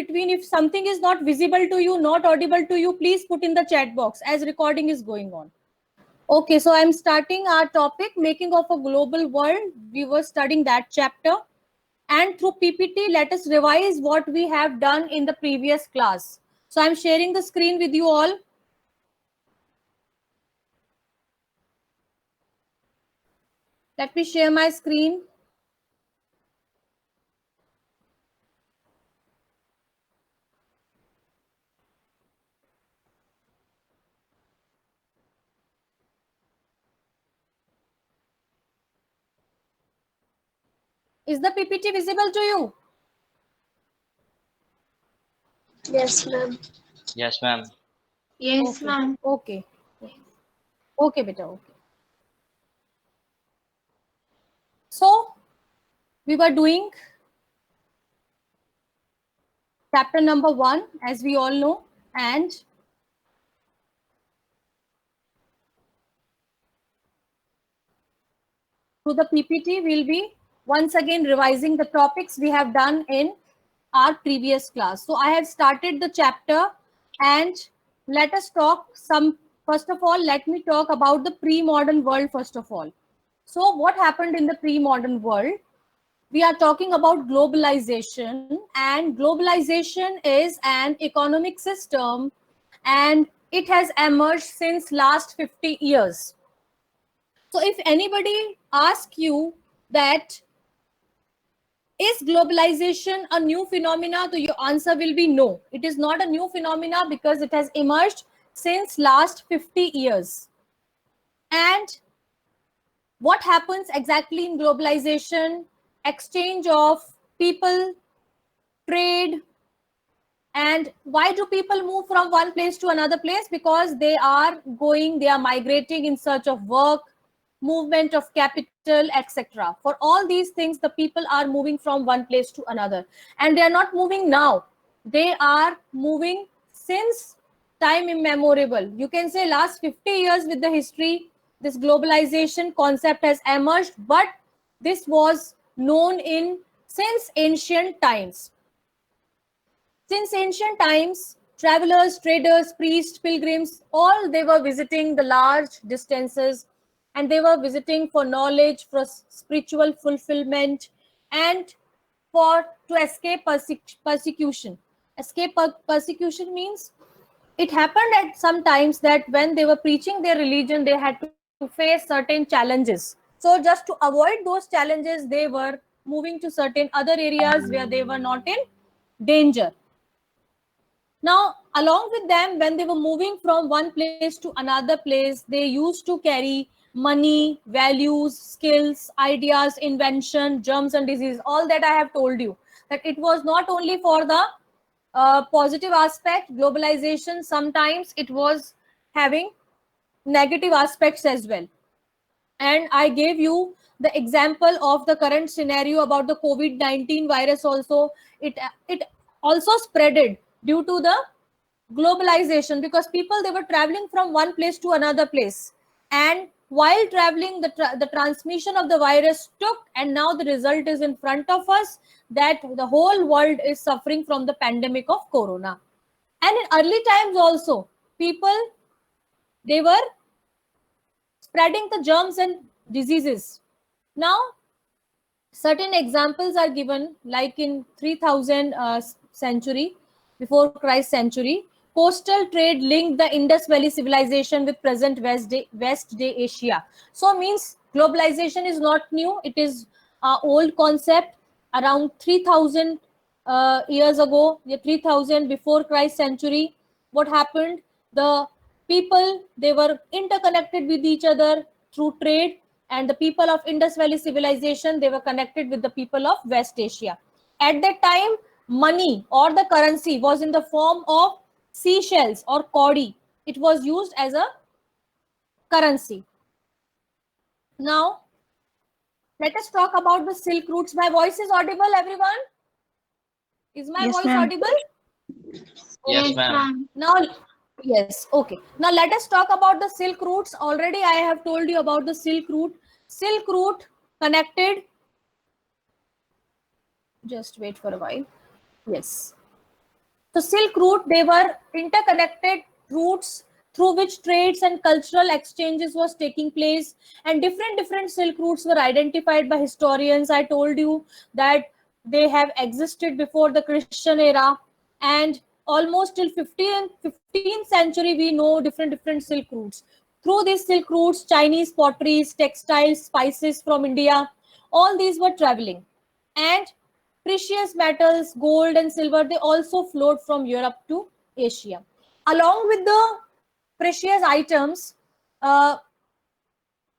between. If something is not visible to you, not audible to you, please put in the chat box as recording is going on. Okay, so I'm starting our topic, making of a global world. We were studying that chapter. And through PPT, let us revise what we have done in the previous class. So I'm sharing the screen with you all. Let me share my screen. Is the PPT visible to you? Yes, ma'am. Yes, ma'am. Yes, Okay. ma'am. Okay. Okay, beta. Okay. So we were doing chapter number 1, as we all know, and through the PPT, we'll be once again revising the topics we have done in our previous class. So I have started the chapter, and let us talk some. First of all, let me talk about the pre-modern world first of all. So what happened in the pre-modern world? We are talking about globalization, and globalization is an economic system, and it has emerged since last 50 years. So if anybody asks you that is globalization a new phenomena, so your answer will be no. It is not a new phenomena because it has emerged since last 50 years. And what happens exactly in globalization? Exchange of people, trade. And why do people move from one place to another place? Because they are migrating in search of work, movement of capital, etc. For all these things, the people are moving from one place to another. And they are not moving now. They are moving since time immemorial. You can say last 50 years with the history, this globalization concept has emerged, but this was known in since ancient times. Since ancient times, travelers, traders, priests, pilgrims, all they were visiting the large distances, and they were visiting for knowledge, for spiritual fulfillment, and for to escape persecution. Escape persecution means it happened at some times that when they were preaching their religion, they had to face certain challenges. So just to avoid those challenges, they were moving to certain other areas where they were not in danger. Now, along with them, when they were moving from one place to another place, they used to carry money, values, skills, ideas, invention, germs and disease. All that I have told you, that it was not only for the positive aspect, globalization, sometimes it was having negative aspects as well. And I gave you the example of the current scenario about the COVID-19 virus also. It also spreaded due to the globalization, because people, they were traveling from one place to another place, and while traveling the transmission of the virus took, and now the result is in front of us, that the whole world is suffering from the pandemic of corona. And in early times also, people, they were spreading the germs and diseases. Now certain examples are given, like in 3000 century, before Christ century, coastal trade linked the Indus Valley civilization with present West Day Asia. So means globalization is not new, it is old concept. Around 3000 years ago, 3000 before Christ century, what happened? The people, they were interconnected with each other through trade, and the people of Indus Valley civilization, they were connected with the people of West Asia. At that time, money or the currency was in the form of seashells or kauri. It was used as a currency. Now let us talk about the Silk routes. My voice is audible, everyone? Is my Yes, voice ma'am. audible? Yes, ma'am. Now, yes, okay. Now let us talk about the Silk routes. Already I have told you about the Silk route. Silk route connected. Just wait for a while. Yes. So Silk Route, they were interconnected routes through which trades and cultural exchanges was taking place, and different Silk routes were identified by historians. I told you that they have existed before the Christian era, and almost till 15th century we know different Silk routes. Through these Silk routes, Chinese potteries, textiles, spices from India, all these were traveling. And precious metals, gold and silver, they also flowed from Europe to Asia. Along with the precious items, uh,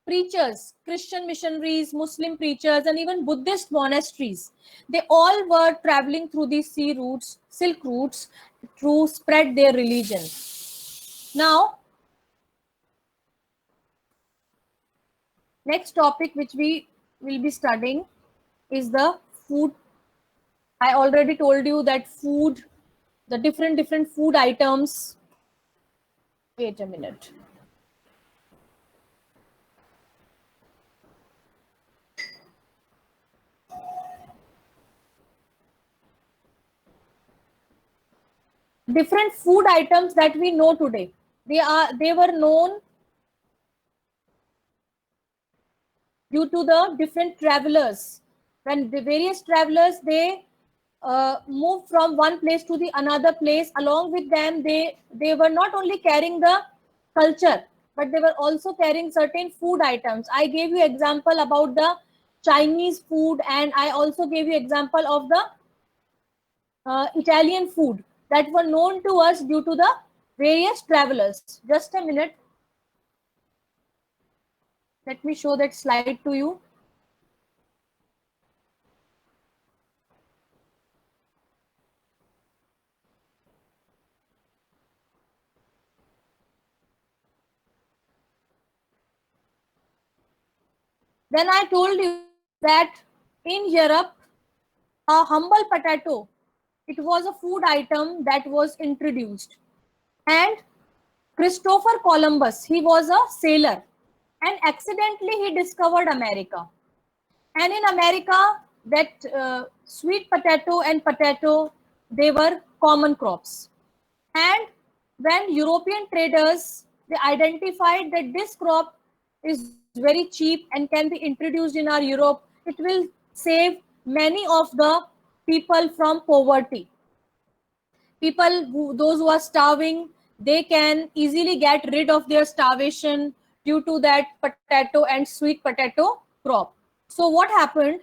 preachers, Christian missionaries, Muslim preachers, and even Buddhist monasteries, they all were traveling through these sea routes, silk routes, to spread their religion. Now, next topic which we will be studying is the food. I already told you that food, the different food items. Wait a minute. Different food items that we know today, they were known due to the different travelers. When the various travelers, they moved from one place to the another place, along with them they were not only carrying the culture, but they were also carrying certain food items. I gave you example about the Chinese food, and I also gave you example of the Italian food that were known to us due to the various travelers. Just a minute. Let me show that slide to you. Then I told you that in Europe, a humble potato, it was a food item that was introduced. And Christopher Columbus, he was a sailor, and accidentally he discovered America. And in America, that sweet potato and potato, they were common crops. And when European traders, they identified that this crop is very cheap and can be introduced in our Europe, it will save many of the people from poverty. People those who are starving, they can easily get rid of their starvation due to that potato and sweet potato crop. So what happened?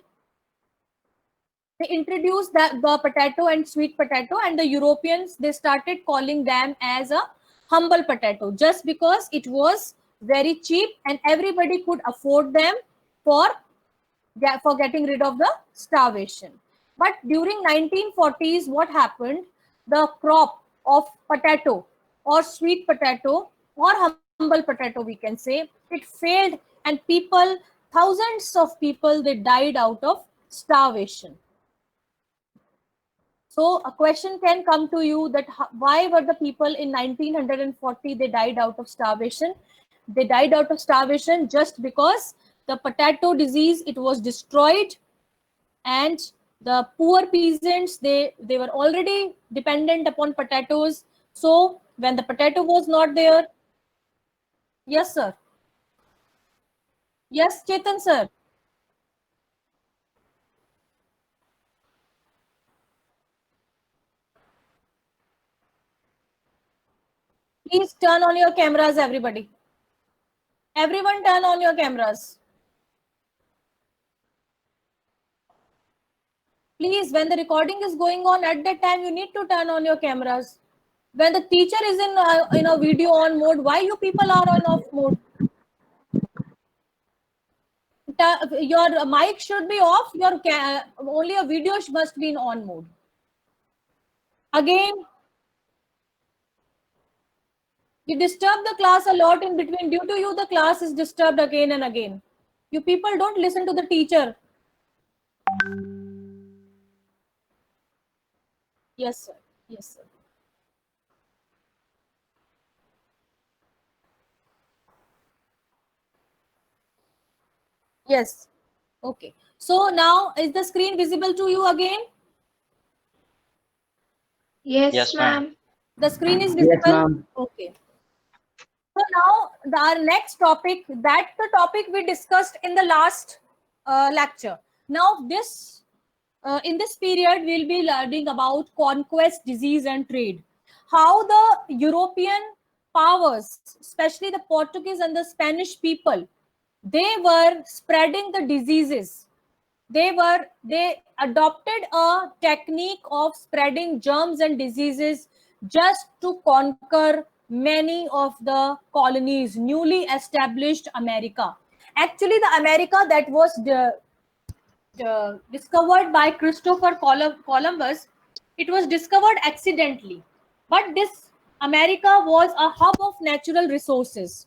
They introduced the potato and sweet potato, and the Europeans, they started calling them as a humble potato, just because it was very cheap and everybody could afford them for getting rid of the starvation. But during 1940s, what happened? The crop of potato or sweet potato or humble potato, we can say, it failed, and people, thousands of people, they died out of starvation. So a question can come to you that why were the people in 1940, they died out of starvation? They died out of starvation just because the potato disease, it was destroyed, and the poor peasants, they were already dependent upon potatoes. So when the potato was not there, yes sir, yes Chetan sir, please turn on your cameras, everybody. Everyone turn on your cameras. Please, when the recording is going on, at that time you need to turn on your cameras. When the teacher is in a video on mode, why you people are on off mode? Your mic should be off. Your only a video must be in on mode. Again, you disturb the class a lot in between. Due to you, the class is disturbed again and again. You people don't listen to the teacher. Yes, sir. Yes, sir. Yes. Okay. So now, is the screen visible to you again? Yes, ma'am. The screen is Yes, visible? ma'am. Okay. So now our next topic, that the topic we discussed in the last lecture. Now this in this period we'll be learning about conquest, disease and trade. How the European powers, especially the Portuguese and the Spanish people, they were spreading the diseases. They adopted a technique of spreading germs and diseases just to conquer many of the colonies, newly established America. Actually, the America that was discovered by Christopher Columbus, it was discovered accidentally. But this America was a hub of natural resources.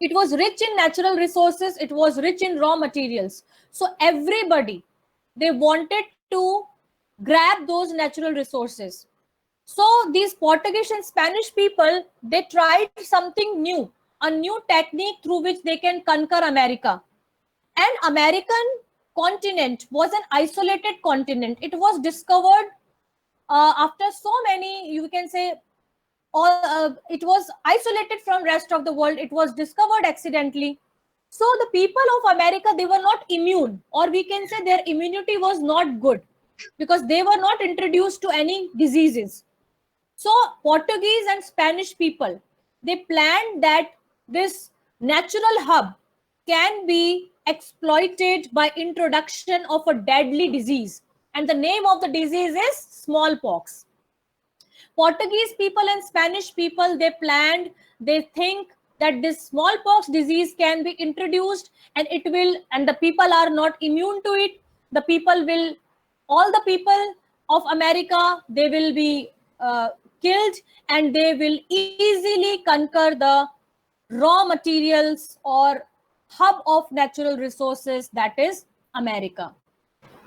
It was rich in natural resources, it was rich in raw materials. So everybody, they wanted to grab those natural resources. So these Portuguese and Spanish people, they tried something new, a new technique through which they can conquer America. And American continent was an isolated continent. It was discovered after so many, you can say, it was isolated from rest of the world. It was discovered accidentally. So the people of America, they were not immune, or we can say their immunity was not good because they were not introduced to any diseases. So Portuguese and Spanish people, they planned that this natural hub can be exploited by introduction of a deadly disease, and the name of the disease is smallpox. Portuguese people and Spanish people, they planned, they think that this smallpox disease can be introduced and it will, and the people are not immune to it. The people will, all the people of America, they will be killed and they will easily conquer the raw materials or hub of natural resources, that is America.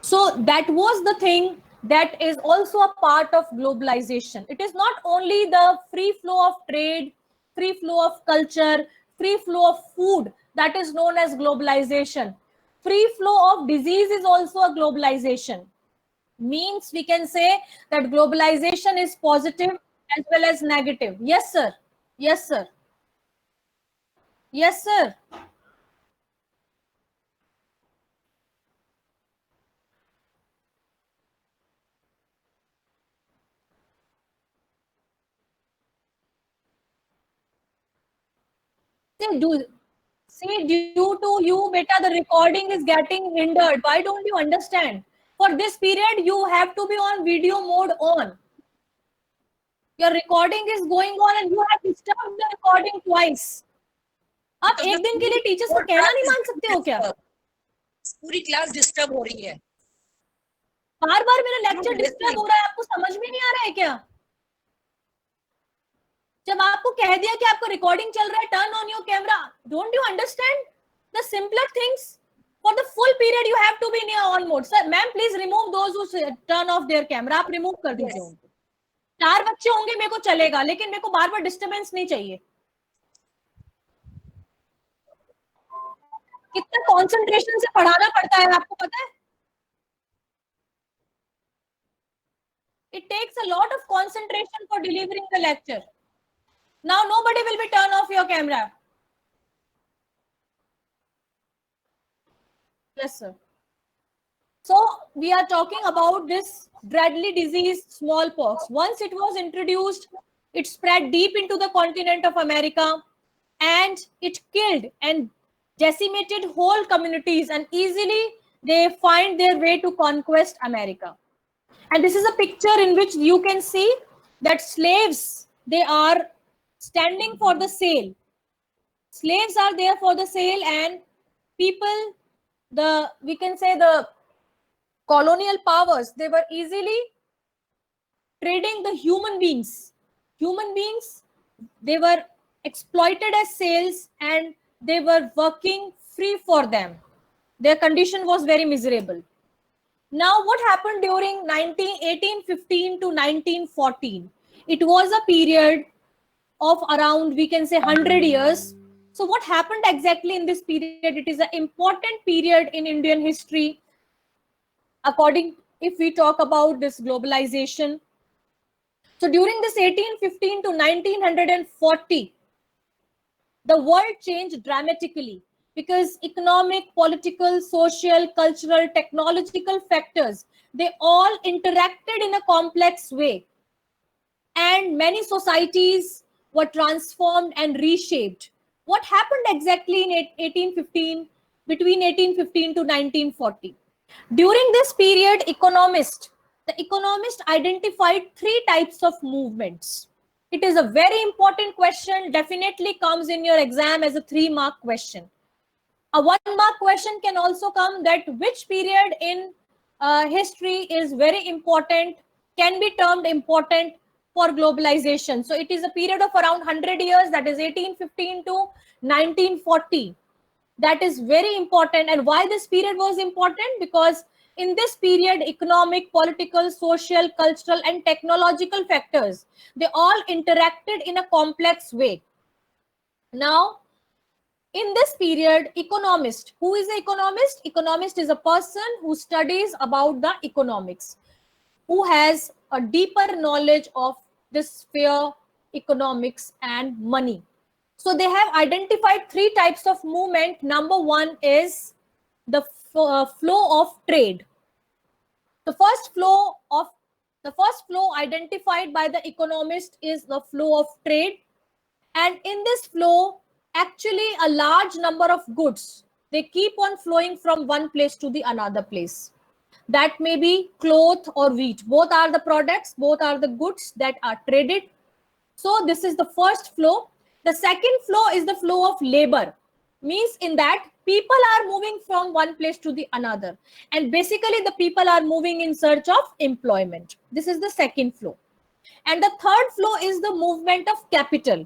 So that was the thing that is also a part of globalization. It is not only the free flow of trade, free flow of culture, free flow of food that is known as globalization. Free flow of disease is also a globalization. Means we can say that globalization is positive as well as negative. Yes, sir. Yes, sir. Yes, sir. See, due to you, beta, the recording is getting hindered. Why don't you understand? For this period, you have to be on video mode on. Your recording is going on and you have disturbed the recording twice. आप एक दिन के लिए teachers को कहना नहीं मान सकते हो क्या? पूरी क्लास डिस्टर्ब हो रही है. बार बार मेरा लेक्चर डिस्टर्ब हो रहा है, आपको समझ में नहीं आ रहा है क्या? जब आपको कह दिया कि आपको रिकॉर्डिंग चल रहा है, turn on your camera. Don't you understand the simpler things? For the full period you have to be in on mode. Sir, ma'am please remove those who turn off their camera. आप remove कर दीजिए उनको. 4 बच्चे होंगे मेरे को चलेगा, लेकिन मेरे को बार बार डिस्टर्बेंस नहीं चाहिए. कितना कंसंट्रेशन से पढ़ाना पड़ता है, आपको पता है? It takes a lot of concentration for delivering the lecture. Now nobody will be turn off your camera. Yes, sir. So we are talking about this deadly disease, smallpox. Once it was introduced, it spread deep into the continent of America and it killed and decimated whole communities, and easily they find their way to conquest America. And this is a picture in which you can see that slaves, they are standing for the sale. Slaves are there for the sale, and people, we can say the colonial powers, they were easily trading the human beings. Human beings, they were exploited as sales and they were working free for them. Their condition was very miserable. Now, what happened during 1815 to 1914? It was a period of around, we can say, 100 years. So what happened exactly in this period? It is an important period in Indian history. According, if we talk about this globalization, So during this 1815 to 1940, the world changed dramatically because economic, political, social, cultural, technological factors, they all interacted in a complex way. And many societies were transformed and reshaped. What happened exactly in 1815, between 1815 to 1940? During this period, the economist identified three types of movements. It is a very important question, definitely comes in your exam as a 3-mark question. A 1-mark question can also come that which period in history is very important, can be termed important for globalization. So it is a period of around 100 years, that is 1815 to 1940. That is very important. And why this period was important? Because in this period, economic, political, social, cultural, and technological factors, they all interacted in a complex way. Now, in this period, economist, who is an economist? Economist is a person who studies about the economics, who has a deeper knowledge of this sphere, economics and money. So they have identified three types of movement. Number one is the flow of trade. The first flow identified by the economist is the flow of trade. And in this flow, actually a large number of goods, they keep on flowing from one place to the another place. That may be cloth or wheat. Both are the products, both are the goods that are traded. So this is the first flow. The second flow is the flow of labor. Means in that people are moving from one place to the another. And basically the people are moving in search of employment. This is the second flow. And the third flow is the movement of capital.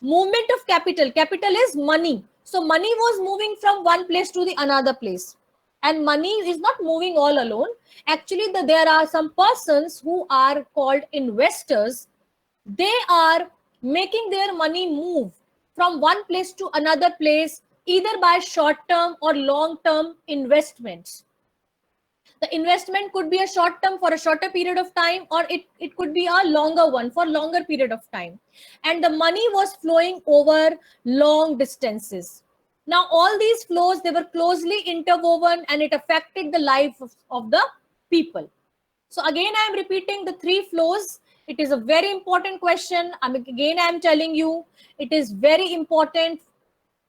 Movement of capital. Capital is money. So money was moving from one place to the another place. And money is not moving all alone. Actually, there are some persons who are called investors. They are making their money move from one place to another place, either by short-term or long-term investments. The investment could be a short term for a shorter period of time, or it could be a longer one for longer period of time. And the money was flowing over long distances. Now, all these flows, they were closely interwoven and it affected the life of the people. So again, I am repeating the three flows. It is a very important question. I am telling you, it is very important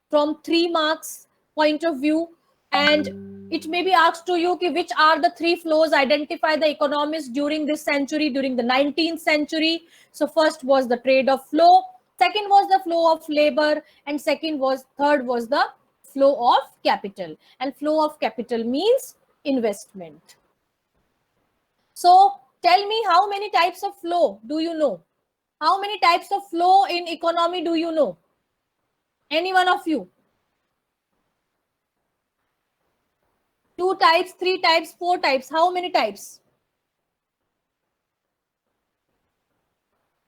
from 3 marks point of view. And it may be asked to you, which are the three flows identify the economists during this century, during the 19th century. So first was the trade of flow, second was the flow of labor, and third was the flow of capital. And flow of capital means investment. So tell me, how many types of flow do you know? How many types of flow in economy do you know? Any one of you? 2 types, 3 types, 4 types. How many types?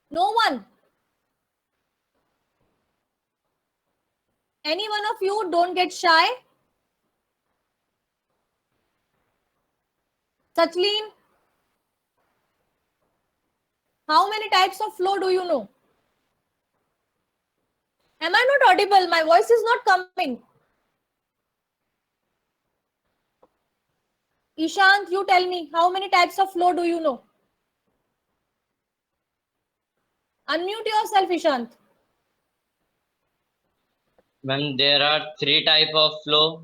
No one. Any one of you, don't get shy. Sachlin, how many types of flow do you know? Am I not audible? My voice is not coming. Ishant, you tell me, how many types of flow do you know? Unmute yourself, Ishant. Ma'am, there are 3 type of flow.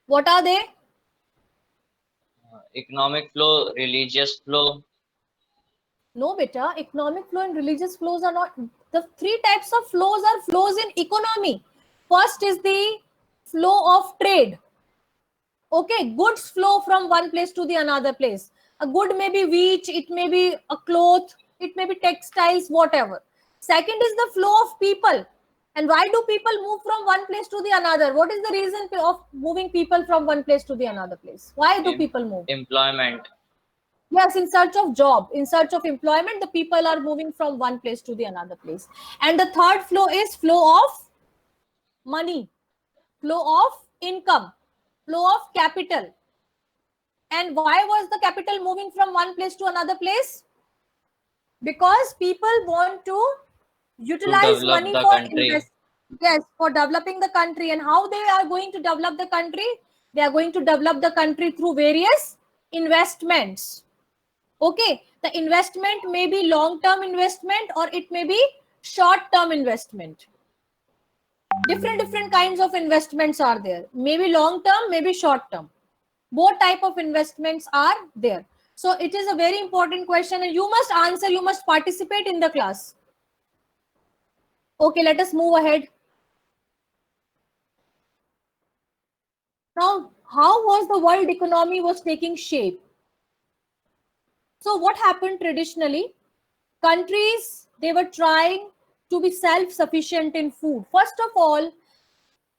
What are they? Economic flow, religious flow. No, beta. Economic flow and religious flows are not. The 3 types of flows are flows in economy. First is the flow of trade. Okay, goods flow from one place to the another place. A good may be wheat, it may be a cloth, it may be textiles, whatever. Second is the flow of people. And why do people move from one place to the another? What is the reason of moving people from one place to the another place? Why do people move? Employment. Yes, in search of job, in search of employment, the people are moving from one place to the another place. And the third flow is flow of money, flow of income, flow of capital. And why was the capital moving from one place to another place? Because people want to utilize develop money the for country. yes, for developing the country. And how they are going to develop the country? They are going to develop the country through various investments. Okay, the investment may be long-term investment or it may be short-term investment. Different kinds of investments are there. Maybe long-term, maybe short-term. Both type of investments are there. So it is a very important question and you must answer, you must participate in the class. Okay, let us move ahead. Now, how was the world economy was taking shape? So what happened traditionally? Countries, they were trying to be self-sufficient in food. First of all,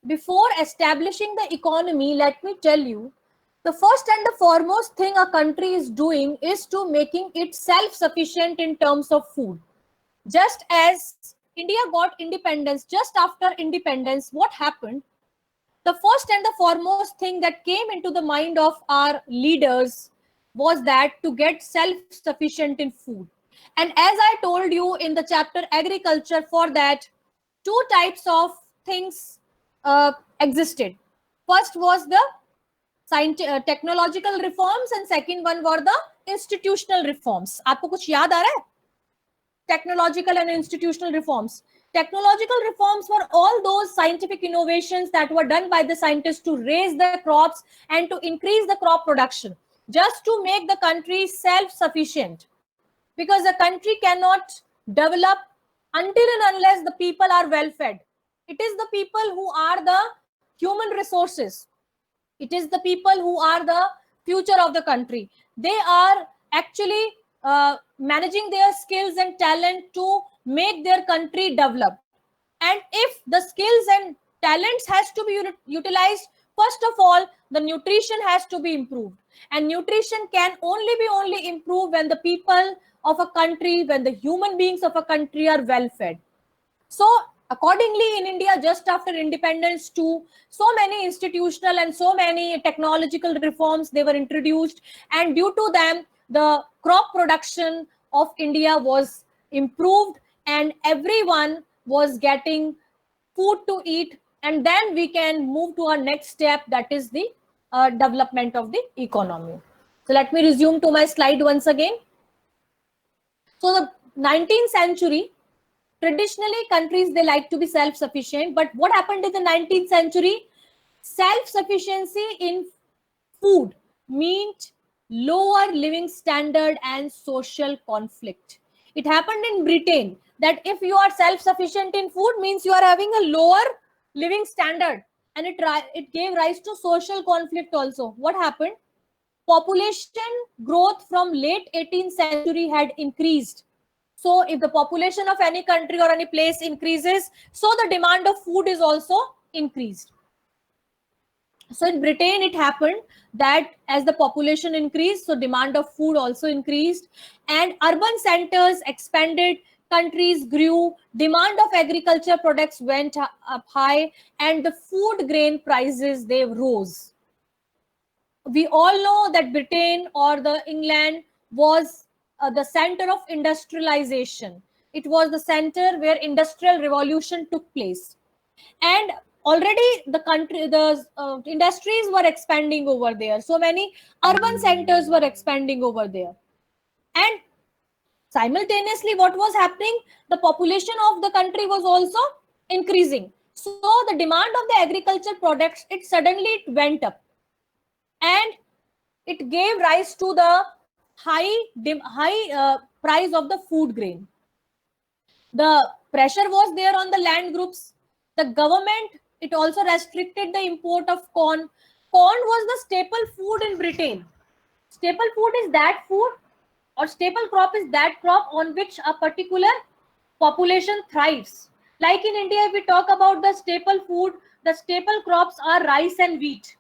before establishing the economy, let me tell you, the first and the foremost thing a country is doing is to making it self-sufficient in terms of food. Just as India got independence, just after independence, what happened? The first and the foremost thing that came into the mind of our leaders was that to get self-sufficient in food. And as I told you in the chapter agriculture, for that, two types of things existed. First was the technological reforms and second one were the institutional reforms. आपको कुछ याद आ रहा है? Technological and institutional reforms. Technological reforms were all those scientific innovations that were done by the scientists to raise the crops and to increase the crop production, just to make the country self-sufficient. Because a country cannot develop until and unless the people are well fed. It is the people who are the human resources. It is the people who are the future of the country. They are actually managing their skills and talent to make their country develop. And if the skills and talents has to be utilized, first of all, the nutrition has to be improved. And nutrition can only be improved when the people of a country, when the human beings of a country are well fed. So accordingly, in India, just after independence too, so many institutional and so many technological reforms, they were introduced. And due to them, the crop production of India was improved and everyone was getting food to eat. And then we can move to our next step, that is the development of the economy. So let me resume to my slide once again. So the 19th century, traditionally countries, they like to be self-sufficient, but what happened in the 19th century? Self-sufficiency in food meant lower living standard and social conflict. It happened in Britain that if you are self-sufficient in food means you are having a lower living standard, and it gave rise to social conflict also. What happened? Population growth from late 18th century had increased. So if the population of any country or any place increases, so the demand of food is also increased. So in Britain, it happened that as the population increased, so demand of food also increased, and urban centers expanded, countries grew, demand of agriculture products went up high, and the food grain prices, they rose. We all know that Britain or the England was the center of industrialization. It was the center where industrial revolution took place. And already the industries were expanding over there. So many urban centers were expanding over there. And simultaneously, what was happening? The population of the country was also increasing. So the demand of the agriculture products, it suddenly went up. And it gave rise to the high price of the food grain. The pressure was there on the land groups. The government, it also restricted the import of corn. Corn was the staple food in Britain. Staple food is that food, or staple crop is that crop on which a particular population thrives. Like in India, if we talk about the staple food, the staple crops are rice and wheat.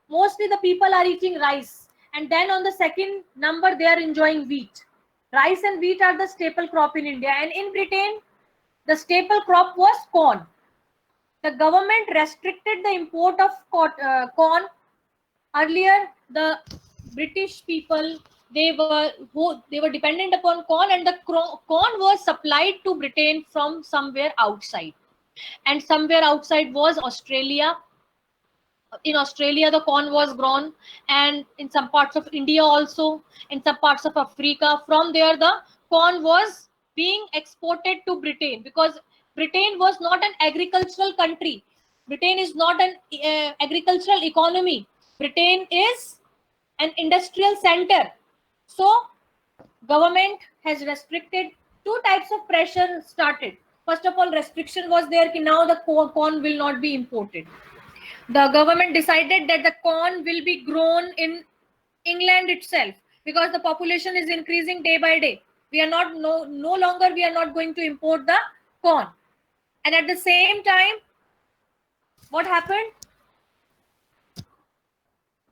Mostly the people are eating rice, and then on the second number they are enjoying wheat. Rice and wheat are the staple crop in India, and in Britain the staple crop was corn. The government restricted the import of corn. Earlier the British people, they were dependent upon corn, and the corn was supplied to Britain from somewhere outside, and somewhere outside was Australia. In Australia, the corn was grown, and in some parts of India also, in some parts of Africa. From there, the corn was being exported to Britain, because Britain was not an agricultural country. Britain is not an agricultural economy. Britain is an industrial center. So government has restricted. Two types of pressure started. First of all, restriction was there. Now the corn will not be imported. The government decided that the corn will be grown in England itself, because the population is increasing day by day. We are not no longer we are not going to import the corn. And at the same time, what happened?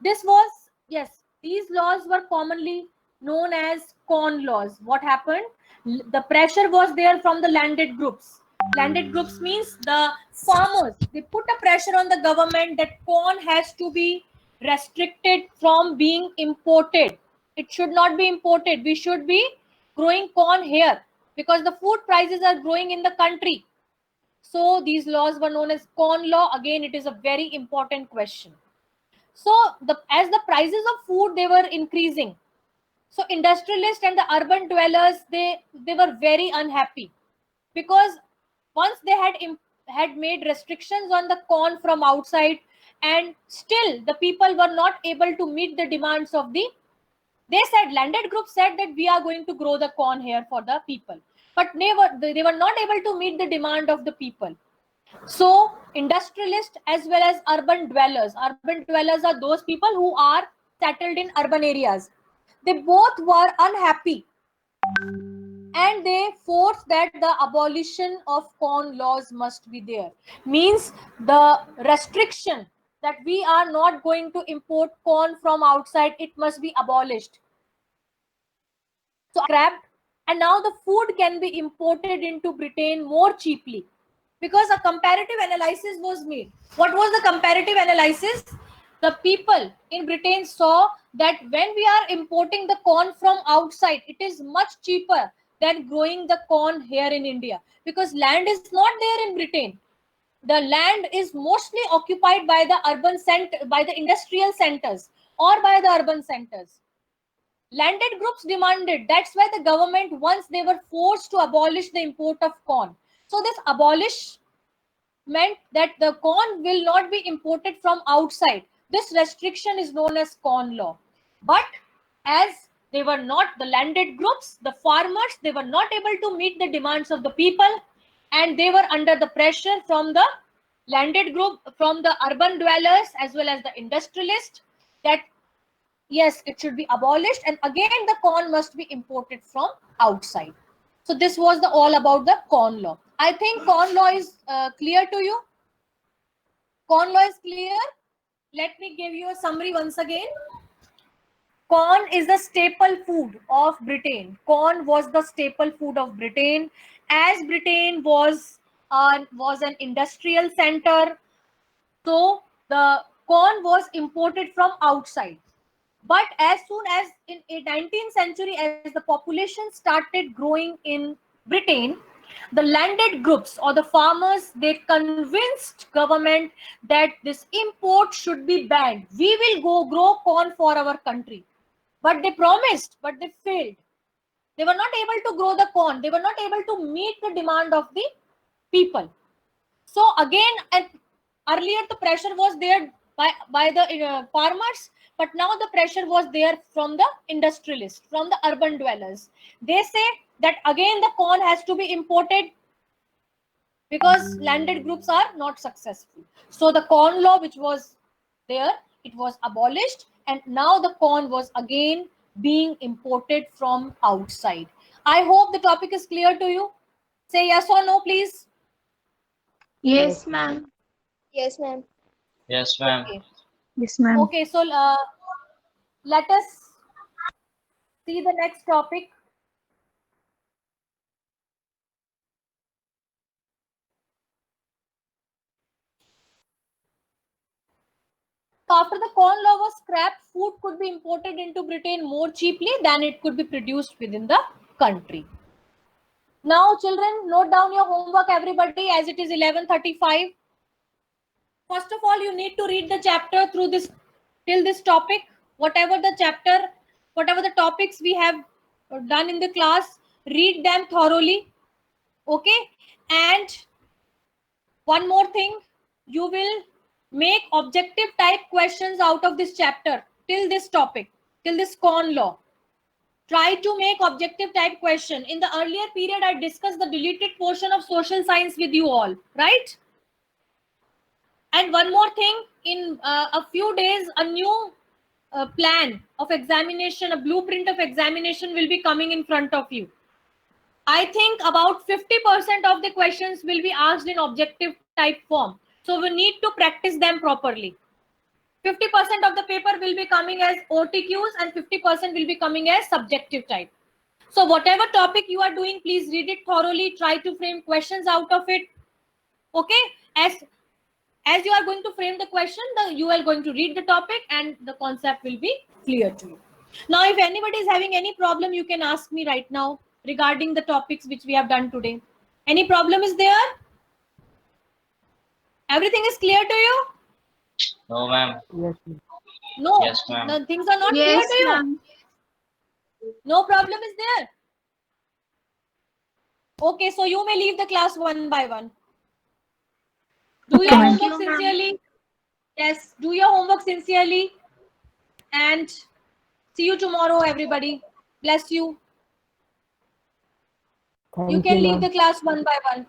This was, yes, these laws were commonly known as corn laws. What happened? The pressure was there from the landed groups. Landed groups means the farmers. They put a pressure on the government that corn has to be restricted from being imported. It should not be imported. We should be growing corn here, because the food prices are growing in the country. So these laws were known as corn law. Again, it is a very important question. So as the prices of food, they were increasing, so industrialists and the urban dwellers, they were very unhappy, because once they had made restrictions on the corn from outside, and still the people were not able to meet the demands of the, they said, landed group said that we are going to grow the corn here for the people, but they were not able to meet the demand of the people. So industrialists as well as urban dwellers are those people who are settled in urban areas. They both were unhappy, and they forced that the abolition of corn laws must be there. Means the restriction that we are not going to import corn from outside, it must be abolished. So scrapped, and now the food can be imported into Britain more cheaply, because a comparative analysis was made. What was the comparative analysis? The people in Britain saw that when we are importing the corn from outside, it is much cheaper than growing the corn here in India, because land is not there in Britain. The land is mostly occupied by the by the industrial centers or by the urban centers. Landed groups demanded. That's why the government, once they were forced to abolish the import of corn. So this abolish meant that the corn will not be imported from outside. This restriction is known as corn law. But as they were not, the landed groups, the farmers, they were not able to meet the demands of the people, and they were under the pressure from the landed group, from the urban dwellers as well as the industrialists, that yes, it should be abolished, and again the corn must be imported from outside. So this was the all about the corn law. I think corn law is clear to you. Corn law is clear. Let me give you a summary once again. Corn is the staple food of Britain. Corn was the staple food of Britain, as Britain was an industrial center. So the corn was imported from outside. But as soon as in 19th century, as the population started growing in Britain, the landed groups or the farmers, they convinced government that this import should be banned. We will go grow corn for our country. But they promised, but they failed. They were not able to grow the corn. They were not able to meet the demand of the people. So again, earlier the pressure was there by the farmers, but now the pressure was there from the industrialists, from the urban dwellers. They say that again the corn has to be imported, because landed groups are not successful. So the corn law which was there, it was abolished, and now the corn was again being imported from outside. I hope the topic is clear to you. Say yes or no, please. Yes, ma'am. Yes, ma'am. Yes, ma'am. Okay. Yes, ma'am. Okay, so let us see the next topic. after the Corn Law was scrapped, food could be imported into Britain more cheaply than it could be produced within the country. Now, children, note down your homework, everybody, as it is 11:35. First of all, you need to read the chapter through this till this topic. Whatever the chapter, whatever the topics we have done in the class, read them thoroughly. Okay? And one more thing, you will make objective type questions out of this chapter till this topic, till this Corn Law. Try to make objective type question. In the earlier period, I discussed the deleted portion of social science with you all, right? And one more thing, in a few days, a new plan of examination, a blueprint of examination will be coming in front of you. I think about 50% of the questions will be asked in objective type form. So we need to practice them properly. 50% of the paper will be coming as OTQs and 50% will be coming as subjective type. So whatever topic you are doing, please read it thoroughly. Try to frame questions out of it. Okay? As you are going to frame the question, you are going to read the topic and the concept will be clear to you. Now, if anybody is having any problem, you can ask me right now regarding the topics which we have done today. Any problem is there? Everything is clear to you? No, ma'am. No, Yes, ma'am. the things are not Yes, clear to you. ma'am. No problem is there. Okay, so you may leave the class one by one. Do your Thank homework you, ma'am. sincerely. Yes, do your homework sincerely. And see you tomorrow, everybody. Bless you. You can leave the class one by one.